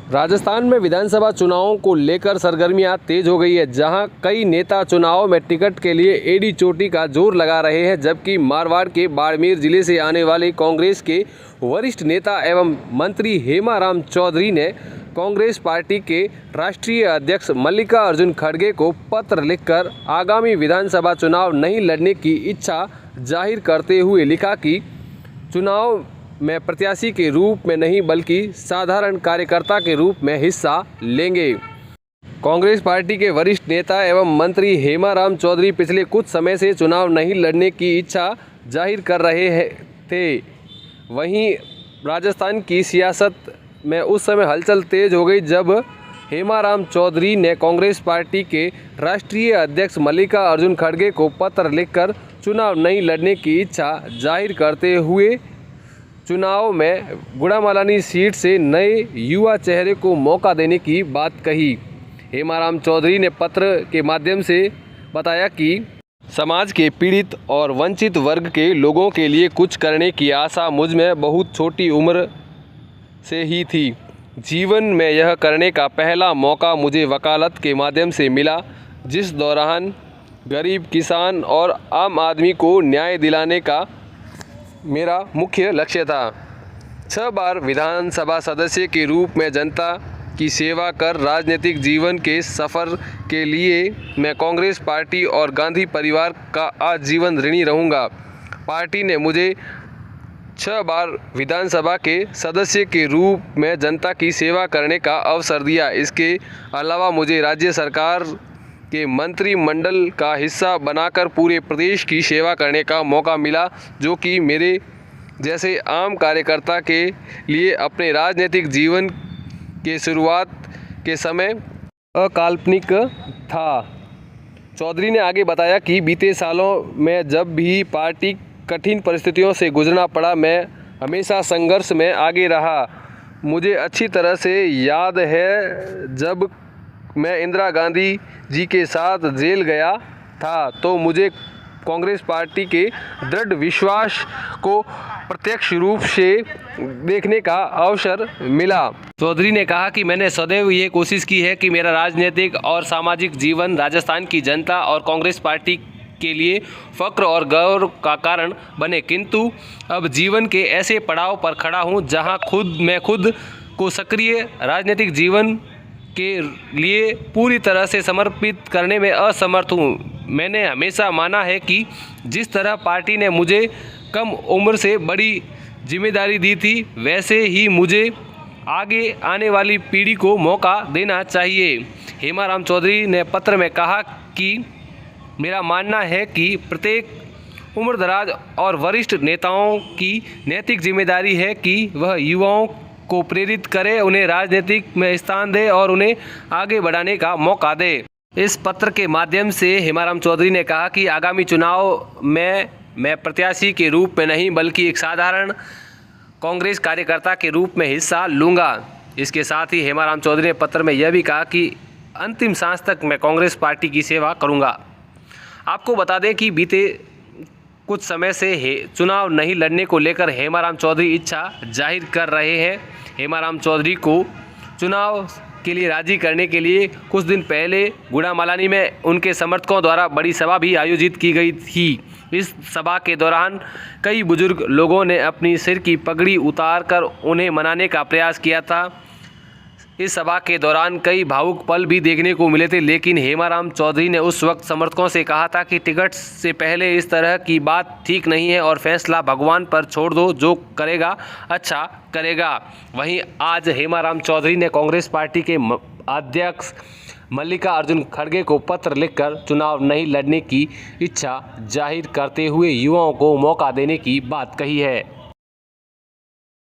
राजस्थान में विधानसभा चुनावों को लेकर सरगर्मियां तेज हो गई है, जहां कई नेता चुनाव में टिकट के लिए एड़ी चोटी का जोर लगा रहे हैं। जबकि मारवाड़ के बाड़मेर जिले से आने वाले कांग्रेस के वरिष्ठ नेता एवं मंत्री हेमाराम चौधरी ने कांग्रेस पार्टी के राष्ट्रीय अध्यक्ष मल्लिकार्जुन खड़गे को पत्र लिखकर आगामी विधानसभा चुनाव नहीं लड़ने की इच्छा जाहिर करते हुए लिखा कि चुनाव में प्रत्याशी के रूप में नहीं बल्कि साधारण कार्यकर्ता के रूप में हिस्सा लेंगे। कांग्रेस पार्टी के वरिष्ठ नेता एवं मंत्री हेमाराम चौधरी पिछले कुछ समय से चुनाव नहीं लड़ने की इच्छा जाहिर कर रहे थे। वहीं राजस्थान की सियासत में उस समय हलचल तेज हो गई जब हेमाराम चौधरी ने कांग्रेस पार्टी के राष्ट्रीय अध्यक्ष मल्लिकार्जुन खड़गे को पत्र लिखकर चुनाव नहीं लड़ने की इच्छा जाहिर करते हुए चुनाव में गुड़ामालानी सीट से नए युवा चेहरे को मौका देने की बात कही। हेमाराम चौधरी ने पत्र के माध्यम से बताया कि समाज के पीड़ित और वंचित वर्ग के लोगों के लिए कुछ करने की आशा मुझ में बहुत छोटी उम्र से ही थी। जीवन में यह करने का पहला मौका मुझे वकालत के माध्यम से मिला, जिस दौरान गरीब किसान और आम आदमी को न्याय दिलाने का मेरा मुख्य लक्ष्य था। 6 बार विधानसभा सदस्य के रूप में जनता की सेवा कर राजनीतिक जीवन के सफ़र के लिए मैं कांग्रेस पार्टी और गांधी परिवार का आजीवन ऋणी रहूँगा। पार्टी ने मुझे 6 बार विधानसभा के सदस्य के रूप में जनता की सेवा करने का अवसर दिया। इसके अलावा मुझे राज्य सरकार के मंत्रिमंडल का हिस्सा बनाकर पूरे प्रदेश की सेवा करने का मौका मिला, जो कि मेरे जैसे आम कार्यकर्ता के लिए अपने राजनीतिक जीवन के शुरुआत के समय अकाल्पनिक था। चौधरी ने आगे बताया कि बीते सालों में जब भी पार्टी कठिन परिस्थितियों से गुजरना पड़ा, मैं हमेशा संघर्ष में आगे रहा। मुझे अच्छी तरह से याद है जब मैं इंदिरा गांधी जी के साथ जेल गया था तो मुझे कांग्रेस पार्टी के दृढ़ विश्वास को प्रत्यक्ष रूप से देखने का अवसर मिला। चौधरी ने कहा कि मैंने सदैव ये कोशिश की है कि मेरा राजनीतिक और सामाजिक जीवन राजस्थान की जनता और कांग्रेस पार्टी के लिए फक्र और गौरव का कारण बने, किंतु अब जीवन के ऐसे पड़ाव पर खड़ा हूँ जहाँ मैं खुद को सक्रिय राजनीतिक जीवन के लिए पूरी तरह से समर्पित करने में असमर्थ हूँ। मैंने हमेशा माना है कि जिस तरह पार्टी ने मुझे कम उम्र से बड़ी जिम्मेदारी दी थी, वैसे ही मुझे आगे आने वाली पीढ़ी को मौका देना चाहिए। हेमाराम चौधरी ने पत्र में कहा कि मेरा मानना है कि प्रत्येक उम्रदराज और वरिष्ठ नेताओं की नैतिक जिम्मेदारी है कि वह युवाओं को प्रेरित करे, उन्हें राजनीतिक में स्थान दे और उन्हें आगे बढ़ाने का मौका दे। इस पत्र के माध्यम से हेमाराम चौधरी ने कहा कि आगामी चुनाव में मैं प्रत्याशी के रूप में नहीं बल्कि एक साधारण कांग्रेस कार्यकर्ता के रूप में हिस्सा लूँगा। इसके साथ ही हेमाराम चौधरी ने पत्र में यह भी कहा कि अंतिम सांस तक मैं कांग्रेस पार्टी की सेवा करूँगा। आपको बता दें कि बीते कुछ समय से चुनाव नहीं लड़ने को लेकर हेमाराम चौधरी इच्छा जाहिर कर रहे हैं। हेमाराम चौधरी को चुनाव के लिए राजी करने के लिए कुछ दिन पहले गुड़ामालानी में उनके समर्थकों द्वारा बड़ी सभा भी आयोजित की गई थी। इस सभा के दौरान कई बुजुर्ग लोगों ने अपनी सिर की पगड़ी उतारकर उन्हें मनाने का प्रयास किया था। इस सभा के दौरान कई भावुक पल भी देखने को मिले थे, लेकिन हेमाराम चौधरी ने उस वक्त समर्थकों से कहा था कि टिकट से पहले इस तरह की बात ठीक नहीं है और फैसला भगवान पर छोड़ दो, जो करेगा अच्छा करेगा। वहीं आज हेमाराम चौधरी ने कांग्रेस पार्टी के अध्यक्ष मल्लिकार्जुन खड़गे को पत्र लिखकर चुनाव नहीं लड़ने की इच्छा जाहिर करते हुए युवाओं को मौका देने की बात कही है।